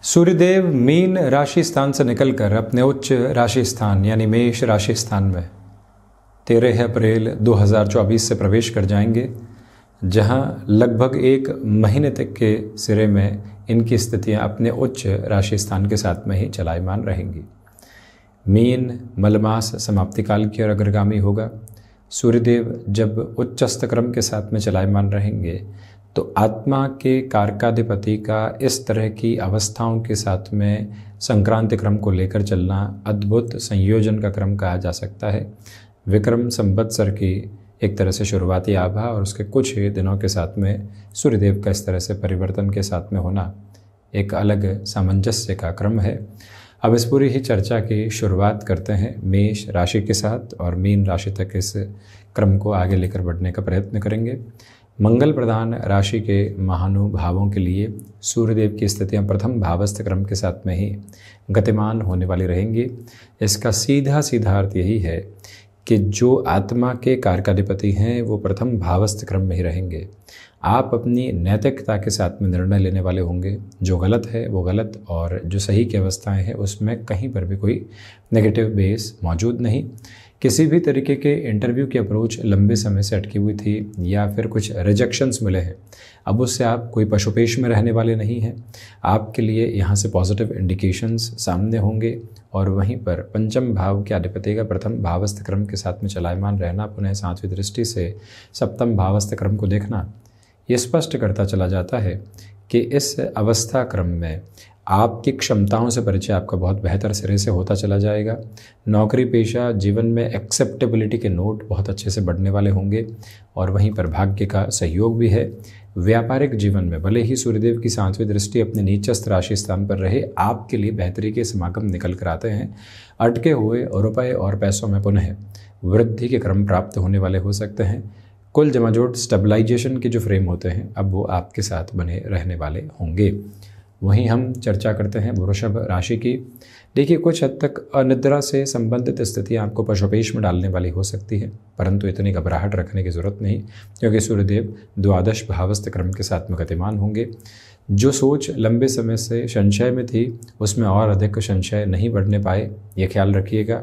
Suryadev mean राशि स्थान से निकलकर अपने उच्च राशि स्थान यानी मेष राशि स्थान में 13 अप्रैल 2024 से प्रवेश कर जाएंगे, जहां लगभग एक महीने तक के सिरे में इनकी स्थितियां अपने उच्च राशि स्थान के साथ में ही चलायमान रहेंगी। मीन मलमास समाप्ति काल की ओर अग्रगामी होगा। सूर्यदेव जब उच्चस्थ क्रम के साथ में चलायमान रहेंगे तो आत्मा के कारकाधिपति का इस तरह की अवस्थाओं के साथ में संक्रांति क्रम को लेकर चलना अद्भुत संयोजन का क्रम कहा जा सकता है। विक्रम संवत्सर की एक तरह से शुरुआती आभा और उसके कुछ ही दिनों के साथ में सूर्यदेव का इस तरह से परिवर्तन के साथ में होना एक अलग सामंजस्य का क्रम है। अब इस पूरी ही चर्चा की शुरुआत करते हैं मेष राशि के साथ और मीन राशि तक इस क्रम को आगे लेकर बढ़ने का प्रयत्न करेंगे। मंगल प्रधान राशि के महानुभावों के लिए सूर्यदेव की स्थितियां प्रथम भावस्थ क्रम के साथ में ही गतिमान होने वाली रहेंगी। इसका सीधा सीधा अर्थ यही है कि जो आत्मा के कारकाधिपति हैं वो प्रथम भावस्थ क्रम में ही रहेंगे। आप अपनी नैतिकता के साथ में निर्णय लेने वाले होंगे। जो गलत है वो गलत और जो सही की अवस्थाएं हैं उसमें कहीं पर भी कोई नेगेटिव बेस मौजूद नहीं। किसी भी तरीके के इंटरव्यू की अप्रोच लंबे समय से अटकी हुई थी या फिर कुछ रिजेक्शंस मिले हैं, अब उससे आप कोई पशुपेश में रहने वाले नहीं हैं। आपके लिए यहाँ से पॉजिटिव इंडिकेशंस सामने होंगे और वहीं पर पंचम भाव के अधिपति का प्रथम भावस्थ क्रम के साथ में चलायमान रहना, पुनः सातवीं दृष्टि से सप्तम भावस्थ क्रम को देखना, ये स्पष्ट करता चला जाता है कि इस अवस्था क्रम में आपकी क्षमताओं से परिचय आपका बहुत बेहतर सिरे से होता चला जाएगा। नौकरी पेशा जीवन में एक्सेप्टेबिलिटी के नोट बहुत अच्छे से बढ़ने वाले होंगे और वहीं पर भाग्य का सहयोग भी है। व्यापारिक जीवन में भले ही सूर्यदेव की सातवीं दृष्टि अपने नीचस्थ राशि स्थान पर रहे, आपके लिए बेहतरी के समागम निकल कर आते हैं। अटके हुए रुपए और पैसों में पुनः वृद्धि के क्रम प्राप्त होने वाले हो सकते हैं। कुल जमाजोट स्टेबलाइजेशन के जो फ्रेम होते हैं अब वो आपके साथ बने रहने वाले होंगे। वहीं हम चर्चा करते हैं वृषभ राशि की। देखिए, कुछ हद तक अनिद्रा से संबंधित स्थितियां आपको पशुपेश में डालने वाली हो सकती है, परंतु इतनी घबराहट रखने की जरूरत नहीं, क्योंकि सूर्यदेव द्वादश भावस्थ क्रम के साथ में गतिमान होंगे। जो सोच लंबे समय से संशय में थी उसमें और अधिक संशय नहीं बढ़ने पाए, ये ख्याल रखिएगा।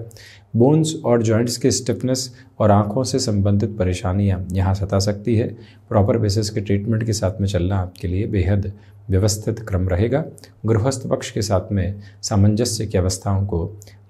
बोन्स और जॉइंट्स के स्टिफनेस और आंखों से संबंधित परेशानियां यहाँ सता सकती है। प्रॉपर बेसिस के ट्रीटमेंट के साथ में चलना आपके लिए बेहद व्यवस्थित क्रम रहेगा। गृहस्थ पक्ष के साथ में सामंजस्य की अवस्थाओं को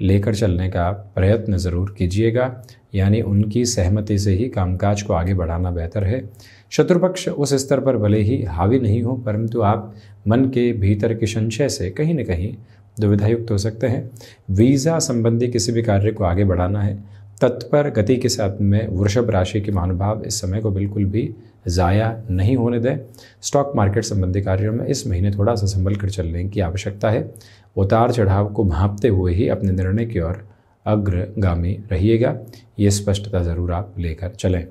लेकर चलने का प्रयत्न ज़रूर कीजिएगा, यानी उनकी सहमति से ही कामकाज को आगे बढ़ाना बेहतर है। शत्रु पक्ष उस स्तर पर भले ही हावी नहीं हो, परंतु आप मन के भीतर के संशय से कहीं न कहीं दुविधायुक्त हो सकते हैं। वीज़ा संबंधी किसी भी कार्य को आगे बढ़ाना है, तत्पर गति के साथ में वृषभ राशि के महानुभाव इस समय को बिल्कुल भी ज़ाया नहीं होने दें। स्टॉक मार्केट संबंधी कार्यों में इस महीने थोड़ा सा संभल कर चलने की आवश्यकता है। उतार चढ़ाव को भांपते हुए ही अपने निर्णय की ओर अग्रगामी रहिएगा, ये स्पष्टता ज़रूर आप लेकर चलें।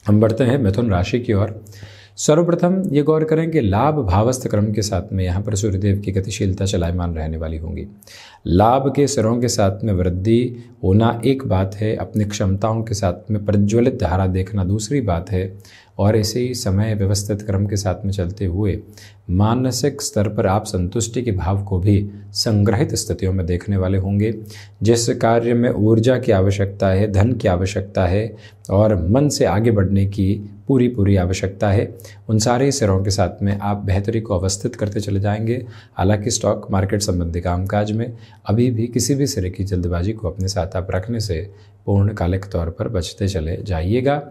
हम बढ़ते हैं मिथुन राशि की ओर। सर्वप्रथम ये गौर करें कि लाभ भावस्थ क्रम के साथ में यहाँ पर सूर्यदेव की गतिशीलता चलायमान रहने वाली होंगी। लाभ के सिरों के साथ में वृद्धि होना एक बात है, अपनी क्षमताओं के साथ में प्रज्वलित धारा देखना दूसरी बात है, और इसी समय व्यवस्थित क्रम के साथ में चलते हुए मानसिक स्तर पर आप संतुष्टि के भाव को भी संग्रहित स्थितियों में देखने वाले होंगे। जिस कार्य में ऊर्जा की आवश्यकता है, धन की आवश्यकता है और मन से आगे बढ़ने की पूरी आवश्यकता है, उन सारे सिरों के साथ में आप बेहतरी को अवस्थित करते चले जाएंगे। हालांकि स्टॉक मार्केट संबंधी कामकाज में अभी भी किसी भी सिरे की जल्दबाजी को अपने साथ आप रखने से पूर्णकालिक तौर पर बचते चले जाइएगा।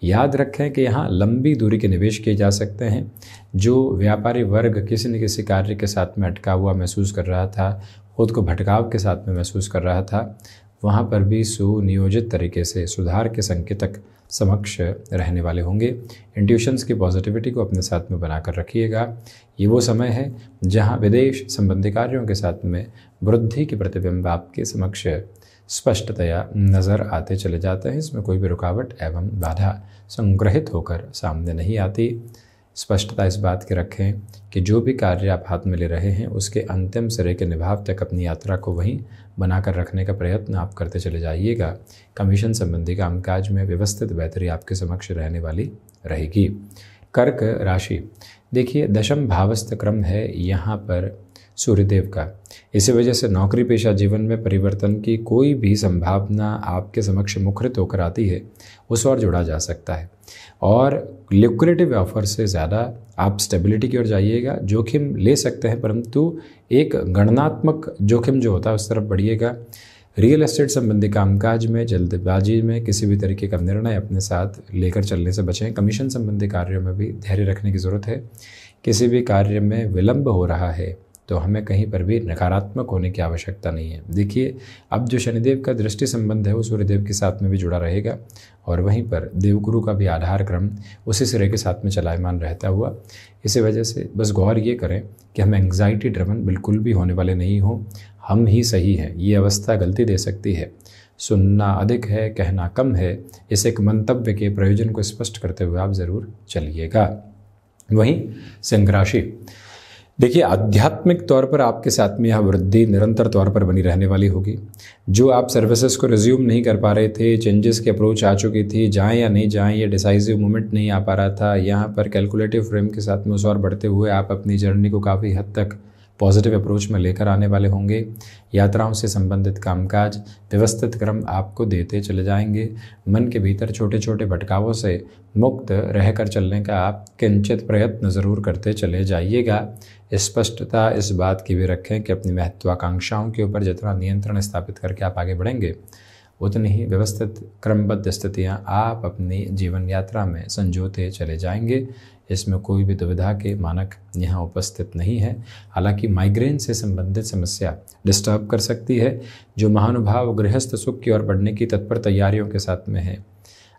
याद रखें कि यहाँ लंबी दूरी के निवेश किए जा सकते हैं। जो व्यापारी वर्ग किसी न किसी कार्य के साथ में अटका हुआ महसूस कर रहा था, खुद को भटकाव के साथ में महसूस कर रहा था, वहाँ पर भी सुनियोजित तरीके से सुधार के संकेतक समक्ष रहने वाले होंगे। इंट्यूशंस की पॉजिटिविटी को अपने साथ में बनाकर रखिएगा। ये वो समय है जहाँ विदेश संबंधी कार्यों के साथ में वृद्धि के प्रतिबिंब आपके समक्ष स्पष्टतया नज़र आते चले जाते हैं। इसमें कोई भी रुकावट एवं बाधा संग्रहित होकर सामने नहीं आती। स्पष्टता इस बात की रखें कि जो भी कार्य आप हाथ में ले रहे हैं उसके अंतिम सिरे के निभाव तक अपनी यात्रा को वहीं बनाकर रखने का प्रयत्न आप करते चले जाइएगा। कमीशन संबंधी कामकाज में व्यवस्थित बेहतरी आपके समक्ष रहने वाली रहेगी। कर्क राशि, देखिए दशम भावस्थ क्रम है, यहाँ पर सूर्यदेव का। इसी वजह से नौकरी पेशा जीवन में परिवर्तन की कोई भी संभावना आपके समक्ष मुखरित होकर आती है, उस और जुड़ा जा सकता है। और लिक्विडिटी ऑफर से ज़्यादा आप स्टेबिलिटी की ओर जाइएगा। जोखिम ले सकते हैं, परंतु एक गणनात्मक जोखिम जो होता है उस तरफ बढ़िएगा। रियल एस्टेट संबंधी कामकाज में जल्दबाजी में किसी भी तरीके का निर्णय अपने साथ लेकर चलने से बचें। कमीशन संबंधी कार्यों में भी धैर्य रखने की ज़रूरत है। किसी भी कार्य में विलंब हो रहा है तो हमें कहीं पर भी नकारात्मक होने की आवश्यकता नहीं है। देखिए, अब जो शनिदेव का दृष्टि संबंध है वो सूर्यदेव के साथ में भी जुड़ा रहेगा, और वहीं पर देवगुरु का भी आधार क्रम उसी सिरे के साथ में चलायमान रहता हुआ। इसी वजह से बस गौर ये करें कि हम एंग्जाइटी ड्रिवन बिल्कुल भी होने वाले नहीं हों। हम ही सही हैं, ये अवस्था गलती दे सकती है। सुनना अधिक है, कहना कम है, इस एक मंतव्य के प्रयोजन को स्पष्ट करते हुए आप ज़रूर चलिएगा। वहीं सिंह राशि, देखिए, आध्यात्मिक तौर पर आपके साथ में यह वृद्धि निरंतर तौर पर बनी रहने वाली होगी। जो आप सर्विसेज को रिज्यूम नहीं कर पा रहे थे, चेंजेस की अप्रोच आ चुकी थी, जाएं या नहीं जाएं ये डिसाइसिव मोमेंट नहीं आ पा रहा था, यहाँ पर कैलकुलेटिव फ्रेम के साथ में उस और बढ़ते हुए आप अपनी जर्नी को काफ़ी हद तक पॉजिटिव अप्रोच में लेकर आने वाले होंगे। यात्राओं से संबंधित कामकाज व्यवस्थित क्रम आपको देते चले जाएंगे। मन के भीतर छोटे छोटे भटकावों से मुक्त रहकर चलने का आप किंचित प्रयत्न ज़रूर करते चले जाइएगा। स्पष्टता इस बात की भी रखें कि अपनी महत्वाकांक्षाओं के ऊपर जितना नियंत्रण स्थापित करके आप आगे बढ़ेंगे, उतनी ही व्यवस्थित क्रमबद्ध स्थितियाँ आप अपनी जीवन यात्रा में संजोते चले जाएंगे। इसमें कोई भी दुविधा के मानक यहाँ उपस्थित नहीं है। हालांकि माइग्रेन से संबंधित समस्या डिस्टर्ब कर सकती है। जो महानुभाव गृहस्थ सुख की ओर बढ़ने की तत्पर तैयारियों के साथ में है,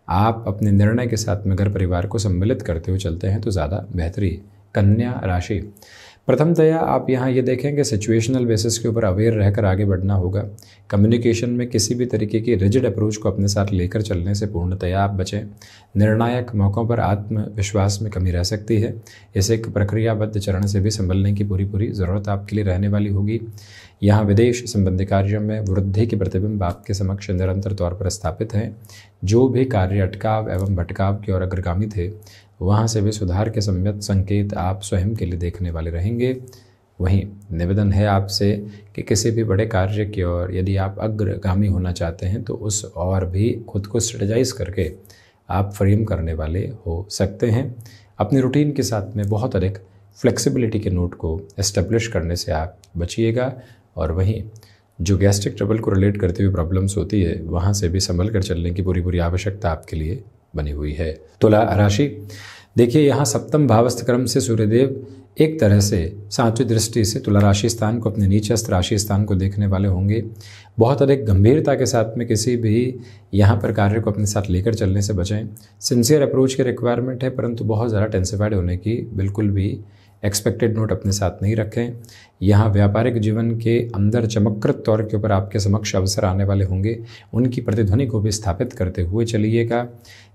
आप अपने निर्णय के साथ में घर परिवार को सम्मिलित करते हुए चलते हैं तो ज़्यादा बेहतरी। कन्या राशि, प्रथमतया आप यहाँ ये देखें कि सिचुएशनल बेसिस के ऊपर अवेयर रहकर आगे बढ़ना होगा। कम्युनिकेशन में किसी भी तरीके की रिजिड अप्रोच को अपने साथ लेकर चलने से पूर्णतया आप बचें। निर्णायक मौक़ों पर आत्मविश्वास में कमी रह सकती है। इस एक प्रक्रियाबद्ध चरण से भी संभलने की पूरी ज़रूरत आपके लिए रहने वाली होगी। यहाँ विदेश संबंधी कार्यों में वृद्धि के प्रतिबिंब आपके समक्ष निरंतर तौर पर स्थापित हैं। जो भी कार्य अटकाव एवं भटकाव की ओर अग्रगामी थे, वहाँ से भी सुधार के सम्यक संकेत आप स्वयं के लिए देखने वाले रहेंगे। वहीं निवेदन है आपसे कि किसी भी बड़े कार्य की ओर यदि आप अग्रगामी होना चाहते हैं तो उस और भी खुद को स्ट्रेटजाइज करके आप फ्रेम करने वाले हो सकते हैं। अपनी रूटीन के साथ में बहुत अधिक फ्लेक्सिबिलिटी के नोट को एस्टेब्लिश करने से आप बचिएगा। और वहीं जो गैस्ट्रिक ट्रबल को रिलेट करते हुए प्रॉब्लम्स होती है, वहाँ से भी संभल कर चलने की पूरी आवश्यकता आपके लिए बनी हुई है। तुला राशि, देखिए, यहाँ सप्तम भावस्थ क्रम से सूर्यदेव एक तरह से सात्विक दृष्टि से तुला राशि स्थान को अपने नीचस्थ राशि स्थान को देखने वाले होंगे। बहुत अधिक गंभीरता के साथ में किसी भी यहाँ पर कार्य को अपने साथ लेकर चलने से बचें। सिंसियर अप्रोच की रिक्वायरमेंट है, परंतु बहुत ज़्यादा टेंसिफाइड होने की बिल्कुल भी एक्सपेक्टेड नोट अपने साथ नहीं रखें। यहाँ व्यापारिक जीवन के अंदर चमककृत तौर के ऊपर आपके समक्ष अवसर आने वाले होंगे, उनकी प्रतिध्वनि को भी स्थापित करते हुए चलिएगा।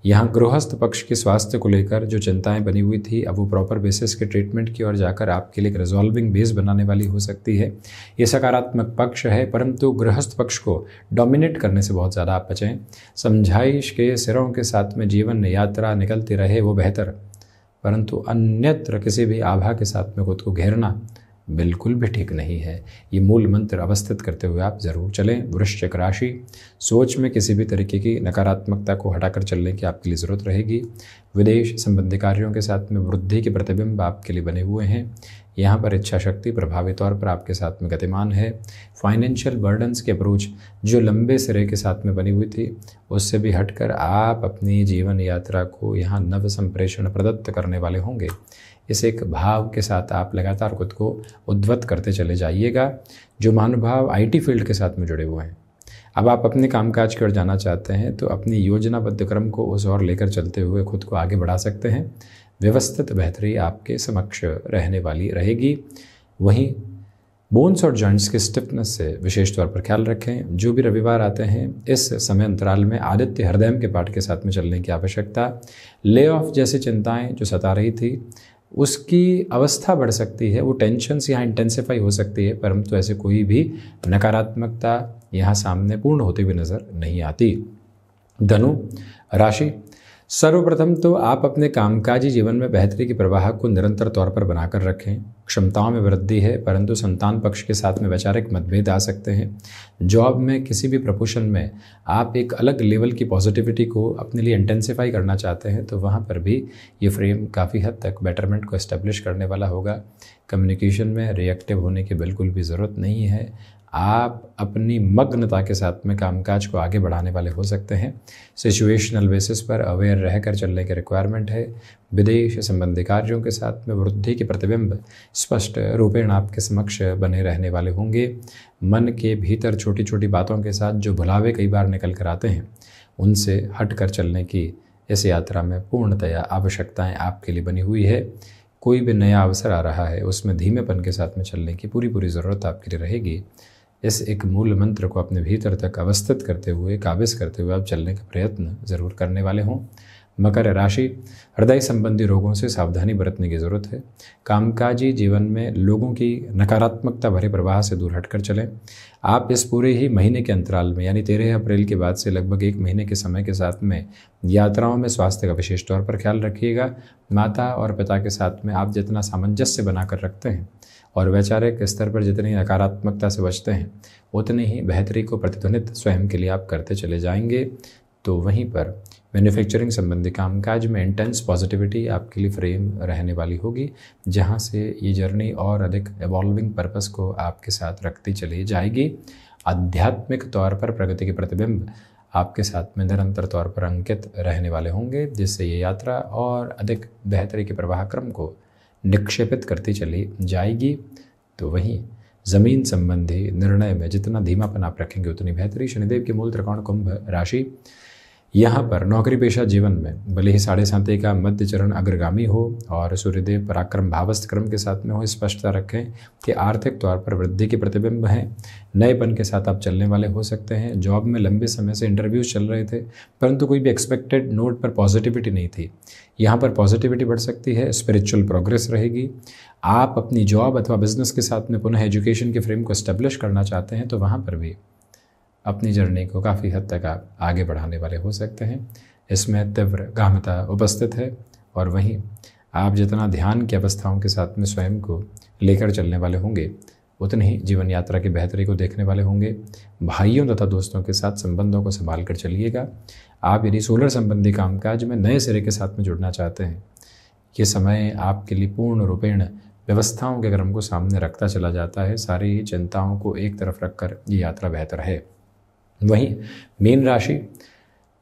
यहाँ गृहस्थ पक्ष के स्वास्थ्य को लेकर जो चिंताएं बनी हुई थी, अब वो प्रॉपर बेसिस के ट्रीटमेंट की ओर जाकर आपके लिए एक रिजॉल्विंग बेस बनाने वाली हो सकती है। ये सकारात्मक पक्ष है, परंतु गृहस्थ पक्ष को डोमिनेट करने से बहुत ज़्यादा आप बचें। समझाइश के सिरों के साथ में जीवन यात्रा निकलती रहे वो बेहतर, परंतु अन्यत्र किसी भी आभा के साथ में खुद को घेरना बिल्कुल भी ठीक नहीं है। ये मूल मंत्र अवस्थित करते हुए आप ज़रूर चलें। वृश्चिक राशि, सोच में किसी भी तरीके की नकारात्मकता को हटाकर चलने की आपके लिए ज़रूरत रहेगी। विदेश संबंधी कार्यों के साथ में वृद्धि के प्रतिबिंब आपके लिए बने हुए हैं। यहाँ पर इच्छा शक्ति प्रभावी तौर पर आपके साथ में गतिमान है। फाइनेंशियल बर्डन्स की अप्रोच जो लंबे सिरे के साथ में बनी हुई थी, उससे भी हटकर आप अपनी जीवन यात्रा को यहाँ नव संप्रेषण प्रदत्त करने वाले होंगे। इस एक भाव के साथ आप लगातार खुद को उद्वत करते चले जाइएगा। जो महानुभाव IT फील्ड के साथ में जुड़े हुए हैं, अब आप अपने कामकाज की ओर जाना चाहते हैं तो अपनी योजनाबद्ध क्रम को उस ओर लेकर चलते हुए खुद को आगे बढ़ा सकते हैं। व्यवस्थित बेहतरी आपके समक्ष रहने वाली रहेगी। वहीं बोन्स और जॉइंट्स की स्टिफनेस से विशेष तौर पर ख्याल रखें। जो भी रविवार आते हैं, इस समय अंतराल में आदित्य हृदय के पाठ के साथ में चलने की आवश्यकता। ले ऑफ जैसी चिंताएं जो सता रही थी, उसकी अवस्था बढ़ सकती है। वो टेंशन्स यहाँ इंटेंसिफाई हो सकती है, परंतु ऐसे कोई भी नकारात्मकता यहाँ सामने पूर्ण होती हुई नज़र नहीं आती। धनु राशि, सर्वप्रथम तो आप अपने कामकाजी जीवन में बेहतरी के प्रवाह को निरंतर तौर पर बनाकर रखें। क्षमताओं में वृद्धि है, परंतु संतान पक्ष के साथ में वैचारिक मतभेद आ सकते हैं। जॉब में किसी भी प्रपोशन में आप एक अलग लेवल की पॉजिटिविटी को अपने लिए इंटेंसिफाई करना चाहते हैं, तो वहाँ पर भी ये फ्रेम काफ़ी हद तक बेटरमेंट को एस्टेब्लिश करने वाला होगा। कम्युनिकेशन में रिएक्टिव होने की बिल्कुल भी ज़रूरत नहीं है। आप अपनी मग्नता के साथ में कामकाज को आगे बढ़ाने वाले हो सकते हैं। सिचुएशनल बेसिस पर अवेयर रहकर चलने की रिक्वायरमेंट है। विदेश संबंधी कार्यों के साथ में वृद्धि के प्रतिबिंब स्पष्ट रूपेण आपके समक्ष बने रहने वाले होंगे। मन के भीतर छोटी छोटी बातों के साथ जो भुलावे कई बार निकल कर आते हैं, उनसे हट कर चलने की इस यात्रा में पूर्णतया आवश्यकताएं आपके लिए बनी हुई है। कोई भी नया अवसर आ रहा है, उसमें धीमेपन के साथ में चलने की पूरी ज़रूरत आपके लिए रहेगी। इस एक मूल मंत्र को अपने भीतर तक अवस्थित करते हुए, काबिज करते हुए आप चलने का प्रयत्न जरूर करने वाले हों। मकर राशि, हृदय संबंधी रोगों से सावधानी बरतने की ज़रूरत है। कामकाजी जीवन में लोगों की नकारात्मकता भरे प्रवाह से दूर हटकर चलें। आप इस पूरे ही महीने के अंतराल में यानी 13 अप्रैल के बाद से लगभग 1 महीने के समय के साथ में यात्राओं में स्वास्थ्य का विशेष तौर पर ख्याल रखिएगा। माता और पिता के साथ में आप जितना सामंजस्य बनाकर रखते हैं और वैचारिक स्तर पर जितनी नकारात्मकता से बचते हैं, उतनी ही बेहतरी को प्रतिध्वनित स्वयं के लिए आप करते चले जाएंगे। तो वहीं पर मैन्युफैक्चरिंग संबंधी कामकाज में इंटेंस पॉजिटिविटी आपके लिए फ्रेम रहने वाली होगी, जहां से ये जर्नी और अधिक एवॉल्विंग पर्पस को आपके साथ रखती चली जाएगी। आध्यात्मिक तौर पर प्रगति के प्रतिबिंब आपके साथ में निरंतर तौर पर अंकित रहने वाले होंगे, जिससे ये यात्रा और अधिक बेहतरी के प्रवाह क्रम को निक्षेपित करती चली जाएगी। तो वहीं ज़मीन संबंधी निर्णय में जितना धीमापन आप रखेंगे, उतनी बेहतरी। शनिदेव के मूल त्रिकोण कुंभ राशि, यहाँ पर नौकरी पेशा जीवन में भले ही 7.5 का मध्य चरण अग्रगामी हो और सूर्यदेव पराक्रम भावस्थ क्रम के साथ में हो, स्पष्टता रखें कि आर्थिक तौर पर वृद्धि के प्रतिबिंब हैं। नएपन के साथ आप चलने वाले हो सकते हैं। जॉब में लंबे समय से इंटरव्यूज चल रहे थे, परंतु कोई भी एक्सपेक्टेड नोट पर पॉजिटिविटी नहीं थी। यहाँ पर पॉजिटिविटी बढ़ सकती है, स्पिरिचुअल प्रोग्रेस रहेगी। आप अपनी जॉब अथवा बिजनेस के साथ में पुनः एजुकेशन के फ्रेम को एस्टेब्लिश करना चाहते हैं, तो वहाँ पर भी अपनी जर्नी को काफ़ी हद तक आप आगे बढ़ाने वाले हो सकते हैं। इसमें तीव्र गामता उपस्थित है और वहीं आप जितना ध्यान की अवस्थाओं के साथ में स्वयं को लेकर चलने वाले होंगे, उतनी ही जीवन यात्रा की बेहतरी को देखने वाले होंगे। भाइयों तथा दोस्तों के साथ संबंधों को संभाल कर चलिएगा। आप यदि सोलर संबंधी कामकाज में नए सिरे के साथ में जुड़ना चाहते हैं, ये समय आपके लिए पूर्ण रूपेण व्यवस्थाओं के क्रम को सामने रखता चला जाता है। सारी चिंताओं को एक तरफ रखकर ये यात्रा बेहतर है। वहीं मीन राशि,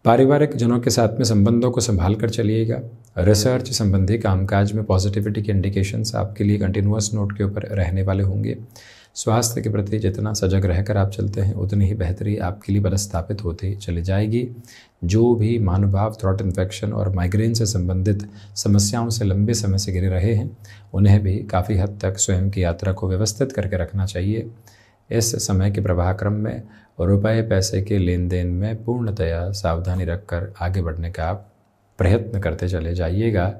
पारिवारिक जनों के साथ में संबंधों को संभाल कर चलिएगा। रिसर्च संबंधी कामकाज में पॉजिटिविटी के इंडिकेशंस आपके लिए कंटिन्यूअस नोट के ऊपर रहने वाले होंगे। स्वास्थ्य के प्रति जितना सजग रहकर आप चलते हैं, उतनी ही बेहतरी आपके लिए पदस्थापित होती चली जाएगी। जो भी महानुभाव थ्रॉट इन्फेक्शन और माइग्रेन से संबंधित समस्याओं से लंबे समय से घिरे रहे हैं, उन्हें भी काफ़ी हद तक स्वयं की यात्रा को व्यवस्थित करके रखना चाहिए। इस समय के प्रवाह क्रम में रुपए पैसे के लेन देन में पूर्णतया सावधानी रखकर आगे बढ़ने का आप प्रयत्न करते चले जाइएगा।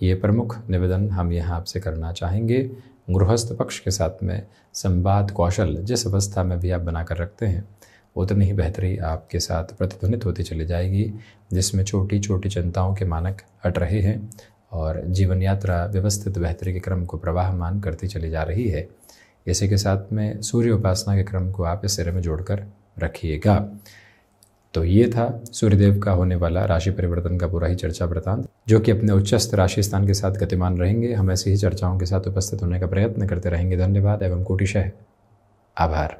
ये प्रमुख निवेदन हम यहाँ आपसे करना चाहेंगे। गृहस्थ पक्ष के साथ में संवाद कौशल जिस अवस्था में भी आप बनाकर रखते हैं, उतनी ही बेहतरी आपके साथ प्रतिध्वनित होती चली जाएगी, जिसमें छोटी छोटी चिंताओं के मानक हट रहे हैं और जीवन यात्रा व्यवस्थित बेहतरी के क्रम को प्रवाहमान करती चली जा रही है। इसी के साथ में सूर्य उपासना के क्रम को आप इस सिरे में जोड़कर रखिएगा। तो ये था सूर्यदेव का होने वाला राशि परिवर्तन का पूरा ही चर्चा वृतांत, जो कि अपने उच्चस्थ राशि स्थान के साथ गतिमान रहेंगे। हम ऐसी ही चर्चाओं के साथ उपस्थित होने का प्रयत्न करते रहेंगे। धन्यवाद एवं कोटिशः आभार।